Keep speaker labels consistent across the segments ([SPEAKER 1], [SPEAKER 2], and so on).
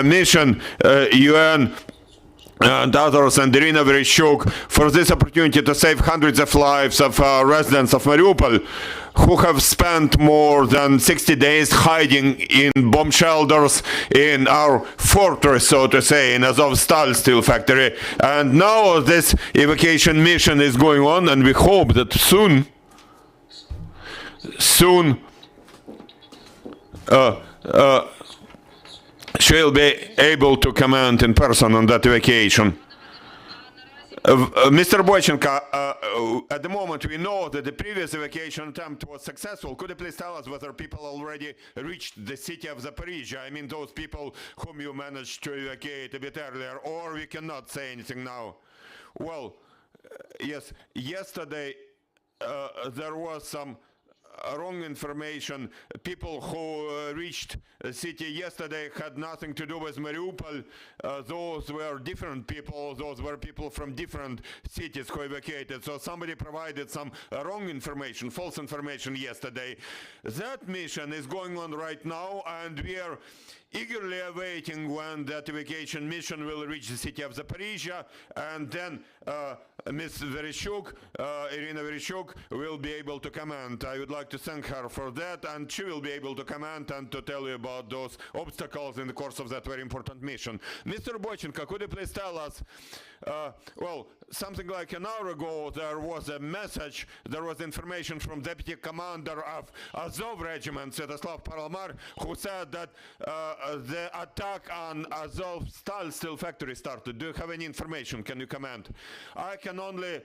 [SPEAKER 1] mission, UN and others, and Irina Vereshchuk, for this opportunity to save hundreds of lives of residents of Mariupol who have spent more than 60 days hiding in bomb shelters in our fortress, so to say, in Azovstal steel factory. And now this evacuation mission is going on, and we hope that soon she'll be able to comment in person on that evacuation. Mr. Boichenko, at the moment we know that the previous evacuation attempt was successful. Could you please tell us whether people already reached the city of Zaporizhia? I mean, those people whom you managed to evacuate a bit earlier, or we cannot say anything now? Well, yes, yesterday there was some wrong information. People who reached the city yesterday had nothing to do with Mariupol. Those were different people. Those were people from different cities who evacuated. So somebody provided some wrong information, false information yesterday. That mission is going on right now, and we are eagerly awaiting when that evacuation mission will reach the city of Zaporizhia, and then Ms. Vereshchuk, Irina Vereshchuk, will be able to comment. I would like to thank her for that, and she will be able to comment and to tell you about those obstacles in the course of that very important mission. Mr. Boichenko, could you please tell us, well, something like an hour ago there was a message, there was information from Deputy Commander of Azov Regiment, Sviatoslav Paralmar, who said that the attack on Azovstal steel factory started. Do you have any information? Can you comment? I can only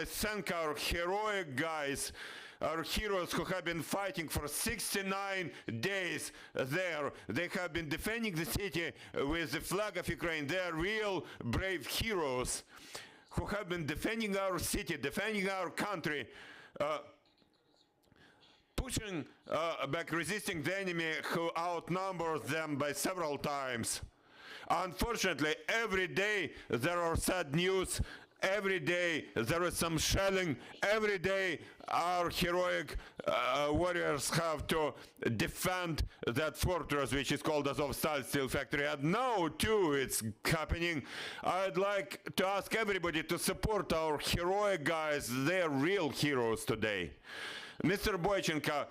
[SPEAKER 1] thank our heroic guys, our heroes who have been fighting for 69 days there. They have been defending the city with the flag of Ukraine. They are real brave heroes who have been defending our city, defending our country, pushing back, resisting the enemy who outnumbers them by several times. Unfortunately, every day there are sad news. Every day there is some shelling. Every day our heroic warriors have to defend that fortress, which is called Azovstal steel factory. And now too it's happening. I'd like to ask everybody to support our heroic guys. They're real heroes today. Mr. Boichenko,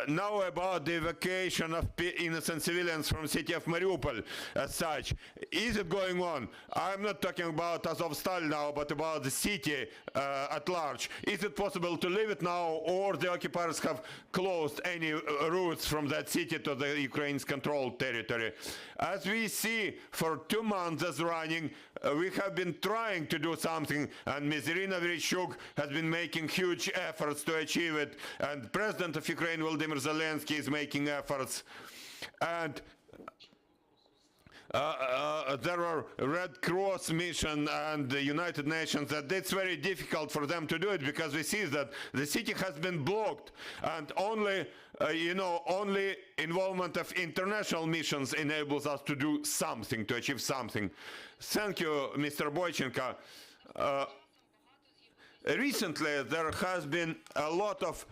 [SPEAKER 1] now about the evacuation of innocent civilians from the city of Mariupol as such. Is it going on? I'm not talking about Azovstal now, but about the city at large. Is it possible to leave it now, or the occupiers have closed any routes from that city to the Ukraine's controlled territory? As we see, for 2 months running, we have been trying to do something, and Ms. Irina Vereshchuk has been making huge efforts to achieve it, and President of Ukraine Volodymyr Zelensky is making efforts, and there are Red Cross mission and the United Nations that it's very difficult for them to do it, because we see that the city has been blocked, and only only involvement of international missions enables us to do something, to achieve something. Thank you, Mr. Boichenko. Recently there has been a lot of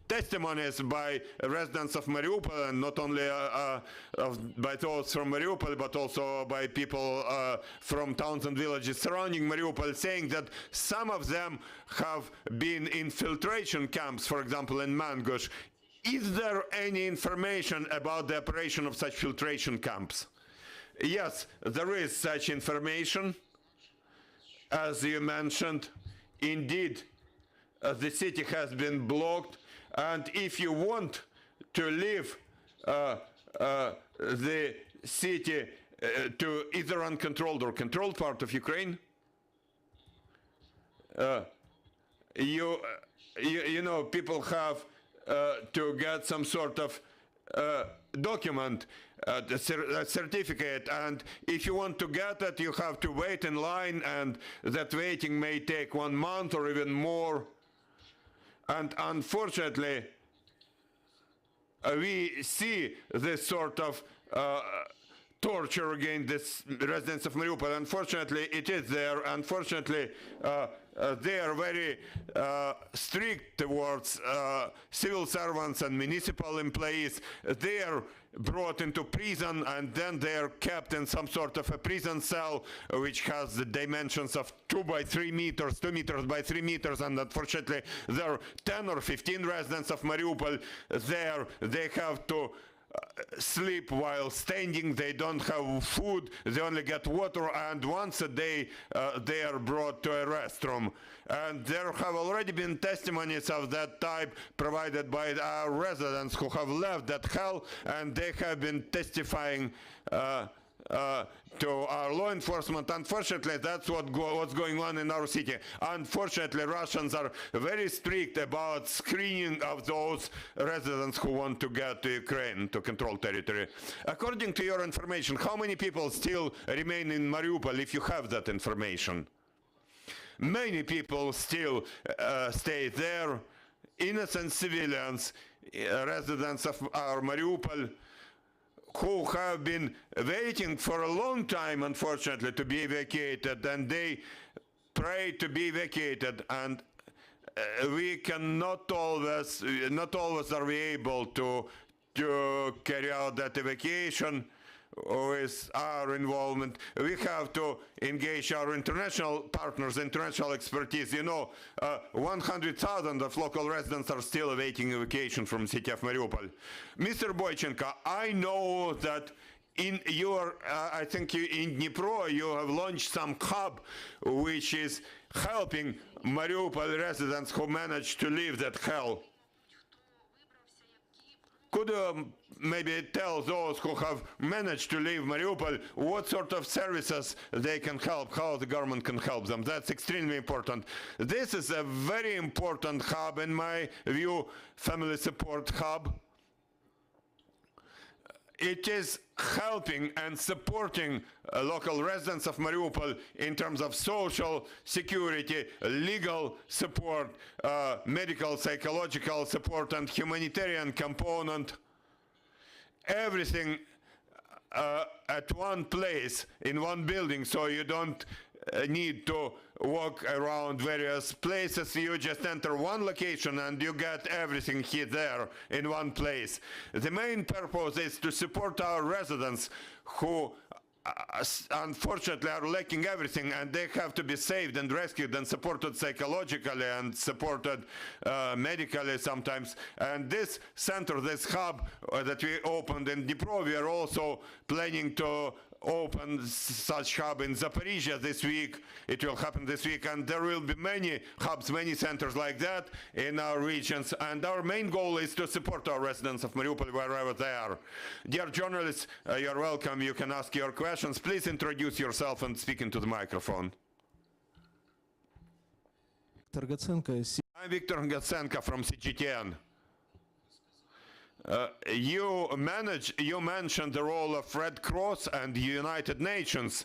[SPEAKER 1] testimonies by residents of Mariupol, and not only by those from Mariupol, but also by people from towns and villages surrounding Mariupol, saying that some of them have been in filtration camps, for example in Mangush. Is there any information about the operation of such filtration camps? Yes, there is such information. As you mentioned, indeed, the city has been blocked, and if you want to leave the city to either uncontrolled or controlled part of Ukraine, you know, people have to get some sort of document, a certificate, and if you want to get it, you have to wait in line, and that waiting may take 1 month or even more. And torture against the residents of Mariupol. Unfortunately, it is there. Unfortunately, they are very strict towards civil servants and municipal employees. They are brought into prison and then they are kept in some sort of a prison cell which has the dimensions of 2 by 3 meters, 2 meters by 3 meters, and unfortunately there are 10 or 15 residents of Mariupol there. They have to sleep while standing. They don't have food, they only get water, and once a day they are brought to a restroom. And there have already been testimonies of that type provided by our residents who have left that hell, and they have been testifying to our law enforcement. Unfortunately, that's what's going on in our city. Unfortunately, Russians are very strict about screening of those residents who want to get to Ukraine, to control territory. According to your information, how many people still remain in Mariupol, if you have that information? Many people still stay there, innocent civilians, residents of our Mariupol, who have been waiting for a long time, unfortunately, to be evacuated, and they pray to be evacuated, and we cannot always, not always are we able to carry out that evacuation with our involvement. We have to engage our international partners, international expertise. You know, 100,000 of local residents are still awaiting evacuation from the city of Mariupol. Mr. Boichenko, I know that in your, I think in Dnipro, you have launched some hub which is helping Mariupol residents who managed to leave that hell. Could you maybe tell those who have managed to leave Mariupol what sort of services they can help, how the government can help them? That's extremely important. This is a very important hub, in my view, family support hub. It is helping and supporting local residents of Mariupol in terms of social security, legal support, medical, psychological support, and humanitarian component. Everything at one place, in one building, so you don't need to walk around various places. You just enter one location and you get everything here there in one place. The main purpose is to support our residents who unfortunately are lacking everything, and they have to be saved and rescued and supported psychologically and supported medically sometimes. And this center, this hub that we opened in Dnipro, we are also planning to open such hub in Zaporizhia this week. It will happen this week, and there will be many hubs, many centers like that in our regions. And our main goal is to support our residents of Mariupol wherever they are. Dear journalists, you're welcome. You can ask your questions. Please introduce yourself and speak into the microphone. I'm Viktor Gatsenko from CGTN. You mentioned the role of Red Cross and the United Nations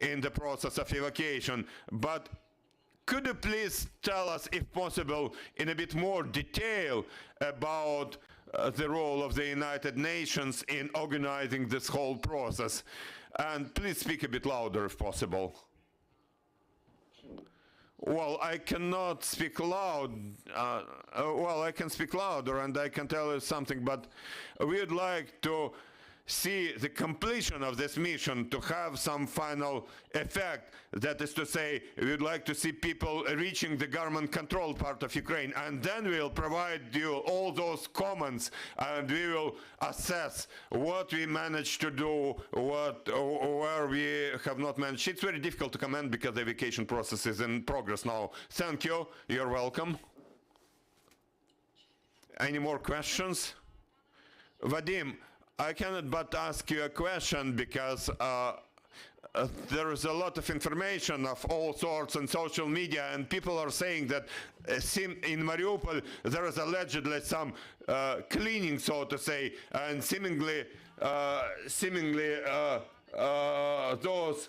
[SPEAKER 1] in the process of evacuation, but could you please tell us, if possible, in a bit more detail about the role of the United Nations in organizing this whole process? And please speak a bit louder if possible. Well, I cannot speak loud. Well, I can speak louder and I can tell you something, but we would like to see the completion of this mission to have some final effect. That is to say, we would like to see people reaching the government-controlled part of Ukraine, and then we'll provide you all those comments, and we will assess what we managed to do, where we have not managed. It's very difficult to comment because the evacuation process is in progress now. Thank you. You're welcome. Any more questions? Vadym, I cannot but ask you a question because there is a lot of information of all sorts on social media, and people are saying that in Mariupol there is allegedly some cleaning, so to say, and seemingly those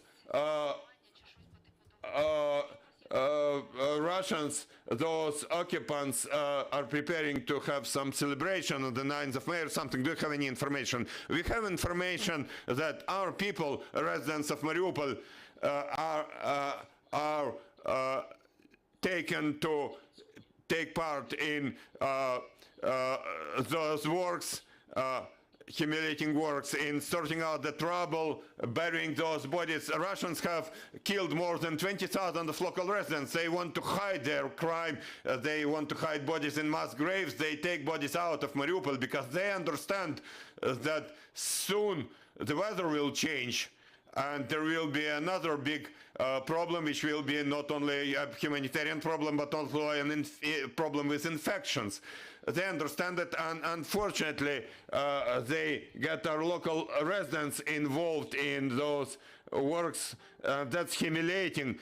[SPEAKER 1] Russians, those occupants, are preparing to have some celebration on the 9th of May or something. Do you have any information? We have information that our people, residents of Mariupol, are taken to take part in those works, humiliating works in sorting out the trouble, burying those bodies. Russians have killed more than 20,000 of local residents. They want to hide their crime. They want to hide bodies in mass graves. They take bodies out of Mariupol because they understand that soon the weather will change and there will be another big problem, which will be not only a humanitarian problem, but also a problem with infections. They understand it, and unfortunately, they get our local residents involved in those works. That's humiliating.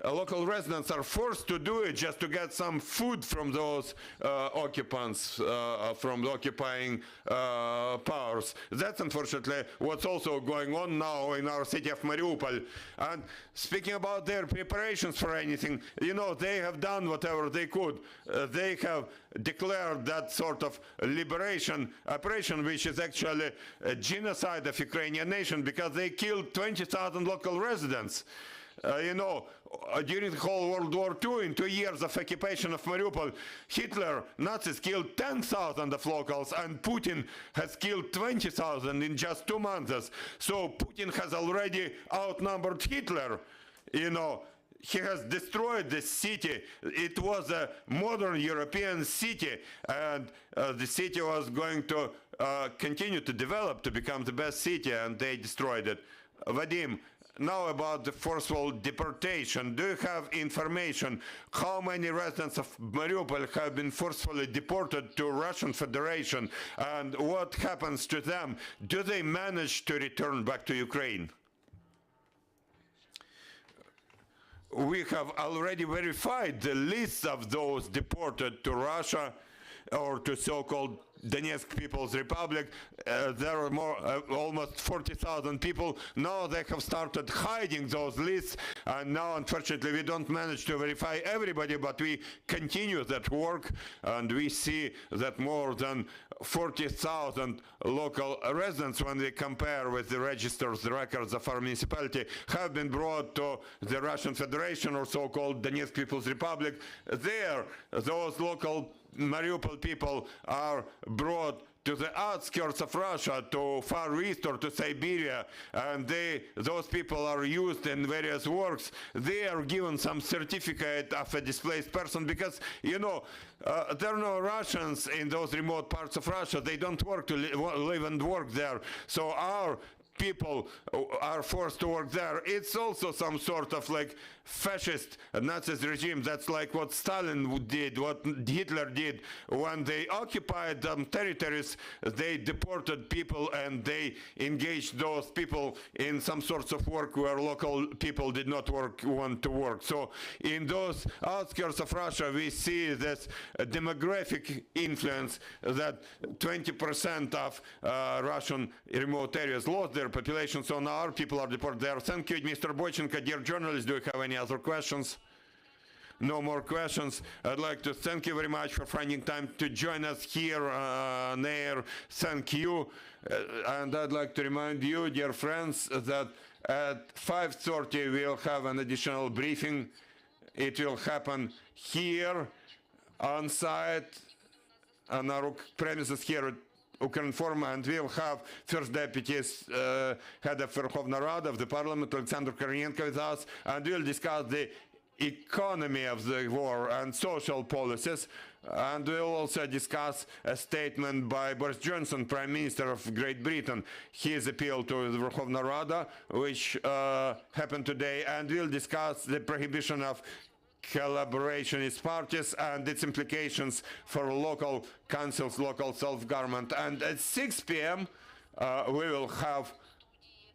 [SPEAKER 1] Local residents are forced to do it just to get some food from those occupants, from the occupying powers. That's unfortunately what's also going on now in our city of Mariupol. And speaking about their preparations for anything, you know, they have done whatever they could. They have declared that sort of liberation operation, which is actually a genocide of Ukrainian nation, because they killed 20,000 local residents. You know, during the whole World War II, in 2 years of occupation of Mariupol, Hitler, Nazis killed 10,000 of locals, and Putin has killed 20,000 in just 2 months. So Putin has already outnumbered Hitler, you know. He has destroyed the city. It was a modern European city, and the city was going to continue to develop to become the best city, and they destroyed it. Vadym, now about the forceful deportation. Do you have information how many residents of Mariupol have been forcefully deported to Russian Federation, and what happens to them? Do they manage to return back to Ukraine? We have already verified the list of those deported to Russia or to so-called Donetsk People's Republic. There are almost 40,000 people. Now they have started hiding those lists, and now unfortunately we don't manage to verify everybody, but we continue that work, and we see that more than 40,000 local residents, when we compare with the registers, the records of our municipality, have been brought to the Russian Federation or so-called Donetsk People's Republic. There, those local Mariupol people are brought to the outskirts of Russia, to Far East or to Siberia, and those people are used in various works. They are given some certificate of a displaced person because, you know, there are no Russians in those remote parts of Russia. They don't work to live and work there. So our people are forced to work there. It's also some sort of like fascist Nazi regime. That's like what Stalin did, what Hitler did. When they occupied territories, they deported people and they engaged those people in some sorts of work where local people did not want to work. So in those outskirts of Russia, we see this demographic influence that 20% of Russian remote areas lost their population, so now our people are deported there. Thank you, Mr. Boichenko. Dear journalists, do you have any other questions? No more questions. I'd like to thank you very much for finding time to join us here on air. Thank you. And I'd like to remind you, dear friends, that at 5:30 we'll have an additional briefing. It will happen here on site on our premises here at Ukrinform, and we'll have First Deputy's Head of Verkhovna Rada of the Parliament, Alexander Kornienko, with us, and we'll discuss the economy of the war and social policies, and we'll also discuss a statement by Boris Johnson, Prime Minister of Great Britain, his appeal to the Verkhovna Rada, which happened today, and we'll discuss the prohibition of collaborationist parties and its implications for local councils, local self-government. And at 6 p.m. We will have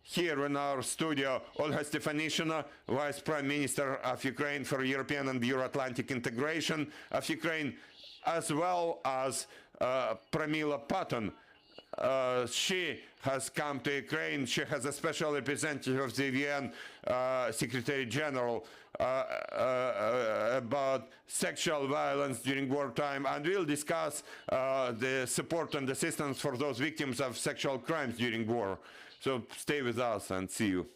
[SPEAKER 1] here in our studio Olga Stefanishina, Vice Prime Minister of Ukraine for European and Euro-Atlantic integration of Ukraine, as well as Pramila Patton, she has come to Ukraine. She has a special representative of the UN Secretary General about sexual violence during wartime, and we'll discuss the support and assistance for those victims of sexual crimes during war. So stay with us and see you.